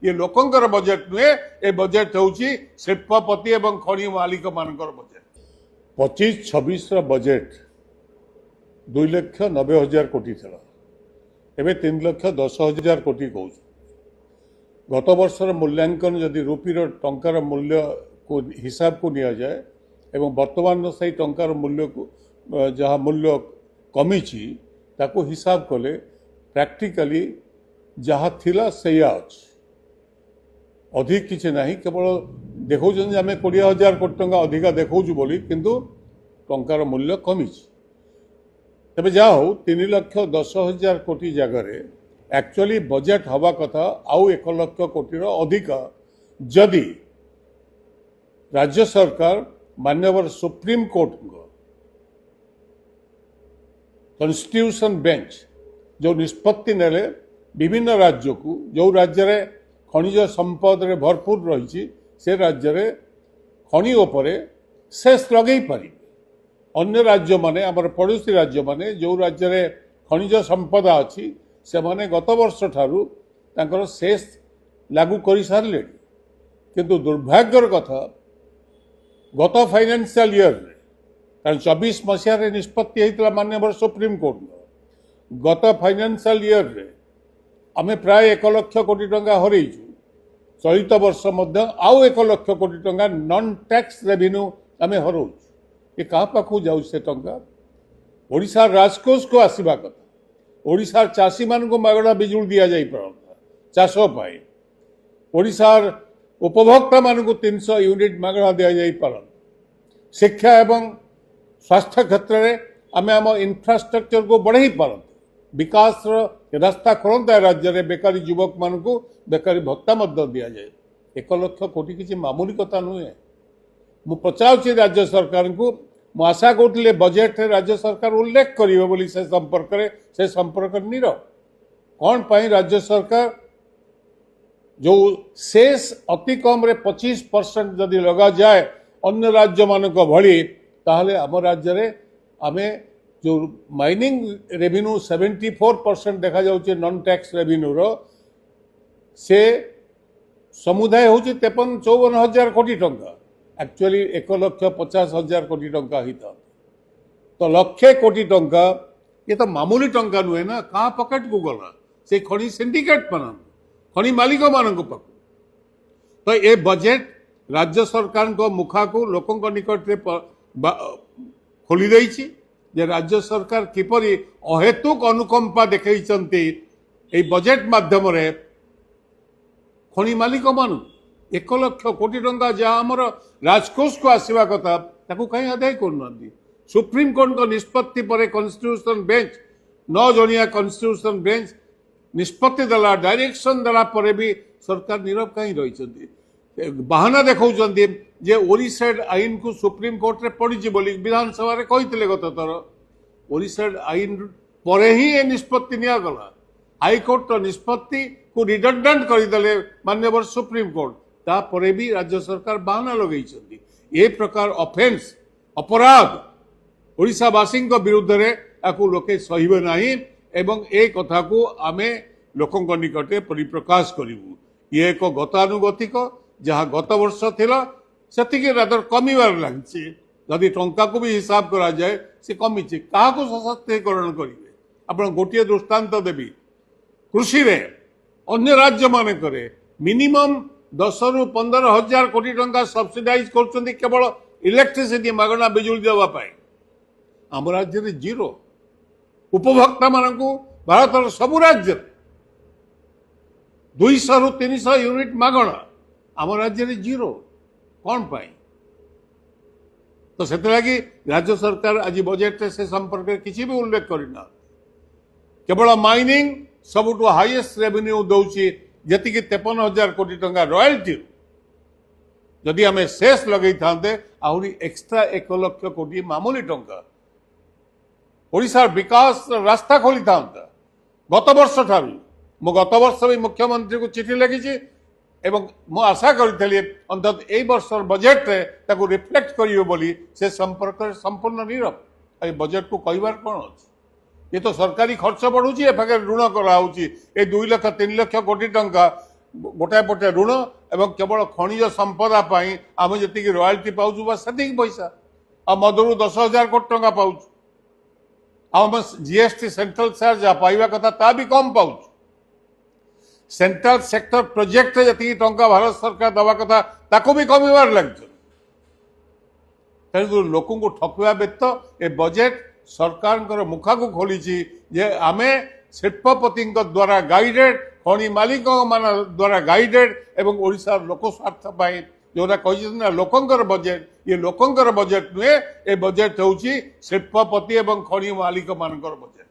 ये लोकंकर बजेट नुहे ए बजेट होउची शिल्पपति एवं खनि मालिक मानकर बजेट 25-26 बजेट 2,90,000 कोटी था एवं 3,10,000 कोटी कौन गत वर्षर मूल्यांकन जदि रूपीर टंकार मूल्य को हिसाब को निया जाए एवं वर्तमान से टंकार मूल्य को जहाँ मूल्य कमी ताको हिसाब कले प्रैक्टिकली जहाँ थिला सैया अच्छी अधिक किसी ना केवल देखो आम 20,000 कोटी टंका अधिका देखु बोली किंतु टंकार मूल्य कमी तबे जा हो 3,10,000 कोटी जगह एक्चुअली बजेट हवा कथा आउ 1,00,000 कोटी अधिका जदि राज्य सरकार माननीय सुप्रीम कोर्ट कॉन्स्टिट्यूशन बेंच जो निष्पत्ति नेले विभिन्न राज्य को जो राज्य रे खनिज संपद रे भरपूर रही से राज्य रे खनि उपरे शेष लगे पारि अन्य राज्य माने आमर पड़ोसी राज्य माने जो राज्य रे खनिज संपदा अच्छी से माने गत वर्ष ठारू तांकर शेष लागू कर सारे किंतु दुर्भाग्यर कथा गत फाइनेंशियल ईयर रे कारण 24 मसीह निष्पत्ति होता माननीय सुप्रीम कोर्ट गत फाइनेंशियल ईयर रे आमे प्राय 1,00,000 कोटी टंका हरइछु चलित वर्ष मध्य आउ 1,00,000 कोटी टंका नॉन टैक्स रेवेन्यू आमे हरउछु ये कहाँ पाखु जाउ से टंका ओडिशा राजकोष को आसीबा कथा ओडिशा चाषी मान को मागणा बिजुली दिया जाई परंता चाष पाई ओडिशा उपभोक्ता मान को 300 यूनिट मागणा दिया जाई परंता शिक्षा एवं स्वास्थ्य क्षेत्र में आमे आम इंफ्रास्ट्रक्चर को बढ़ाई पारत विकास रास्ता खोलता है राज्य में बेकारी युवक मान को बेकारी भत्ता दि जाए 1,00,000 कोटी किसी मामूली कथा नुहे मु पचारूँ राज्य सरकार को मु आशा करुले बजेट रे राज्य सरकार उल्लेख करेंगे से संपर्क नीर कौन पाई राज्य सरकार जो शेष अति कम 25% जदि लगा जाए अन्य राज्य मानक भली ताहले आम राज्य रे आमे जो माइनिंग रेवेन्यू 74% देखा जाउचे नॉन टैक्स रेवेन्यू रो से समुदाय होची 53-54,000 कोटी टंका एक्चुअली 1,50,000 कोटी टंका हिता तो 1,00,000 कोटी टंका ये तो मामूली टंका नुहे ना कहाँ पकेट को गला से खनि सिंडिकेट मान खनि मालिक मान पाक तो ये बजेट राज्य सरकार को मुखा को लोकों निकट रे खोली देइछि जे राज्य सरकार किपरि अहेतुक अनुकंपा देखैचंती ए बजेट माध्यम रे खनि मालिक मान 1,00,000 कोटी टंका जहाँ आमर राजकोष को आसवा कथा ताकू कहीं आदाय करना सुप्रीम कोर्ट को निष्पत्ति पर कॉन्स्टिट्यूशन बेंच 9 जनिया कॉन्स्टिट्यूशन बेंच निष्पत्ति देला डायरेक्शन देला पर भी सरकार नीरव कहीं रही बाहाना देखौचंती जे ओरिसाइड आईन को सुप्रीम कोर्ट रे पड़ी बोली विधानसभा रे कहितले गत थर ओरिसाइड आईन पर ही ए निष्पत्ति निया गला हाईकोर्ट तो निष्पत्ति को रिडंडेंट करदेले माननीय सुप्रीम कोर्ट तापरे भी राज्य सरकार बाहाना लगेइछंती ए प्रकार ऑफेंस अपराध ओडिशावासी विरुद्ध रे आकु लोके सहिबे नाही एवं ए कथा को आमे लोकंक निकटे परिप्रकाश करिवु ये एक गतानुगतिक जहाँ गत वर्ष थिला सेतिके रादर कमीबार लगी जदि टंका को भी हिसाब करा जाए से कमी क्या सशक्तिकरण करेंगे आप गोटे दृष्टांत देवी कृषि रे अन्य राज्य मानक मिनिमम 10,000 ରୁ 15,000 कोटी टंका सब्सिडाइज कर केवल इलेक्ट्रिसिटी मागणा बिजुली देवाई आम राज्य में जीरो उपभोक्ता मान भारत सबु राज्य 200 ରୁ 300 यूनिट मागणा आम राज्य में जीरो कौन पाई तो से राज्य सरकार आज बजेट से संपर्क में किसी भी उल्लेख करना केवल माइनिंग सबुठु हाईएस्ट रेवेन्यू दौची जी 53,000 कोटी टंका रॉयल्टी जदि आम शेष लगे था आहरी एक्सट्रा 1,00,000 कोटी मामूली टंका ओडिशा विकास रास्ता खोली था गत वर्ष ठारू मु गत वर्ष भी मुख्यमंत्री को चिठी लिखी एवं मु आशा करी अंतत ए वर्ष बजेट रे ताको रिफ्लेक्ट करियो बोली से संपर्क संपूर्ण नीरव ए बजेट को कहबार कौन अच्छे ये तो सरकारी खर्च बढ़ुची ए पाखे ऋण कराऊँगी ए 2 लाख 3 लाख कोटी टंका गोटाए पटे ऋण एवं केवल खनिज संपदा आम जी रॉयल्टी पाऊँ बस से पैसा आ मधुर 10,000 कोटी टंका पाऊँ आम जीएसटी सेंट्रल चार्ज जहाँ पाइबा कथा ता भी कम पाऊँ सेंट्रल सेक्टर प्रोजेक्ट जी टंका भारत सरकार दवा कथा ताको भी कमिबार लगे तेणुक लोक को ठकवा व्यतीत ए बजेट सरकार मुखा को खोली जे आमे शिल्पपति द्वारा गाइडेड खनि मालिक मान द्वारा गाइडेड एवं ओडिशा लोक स्वार्थ जोटा कही लोकंकर बजेट ये लोकंकर बजेट नुहे ए बजेट हूँ शिल्पपति एवं खनि मालिक मानकर बजेट।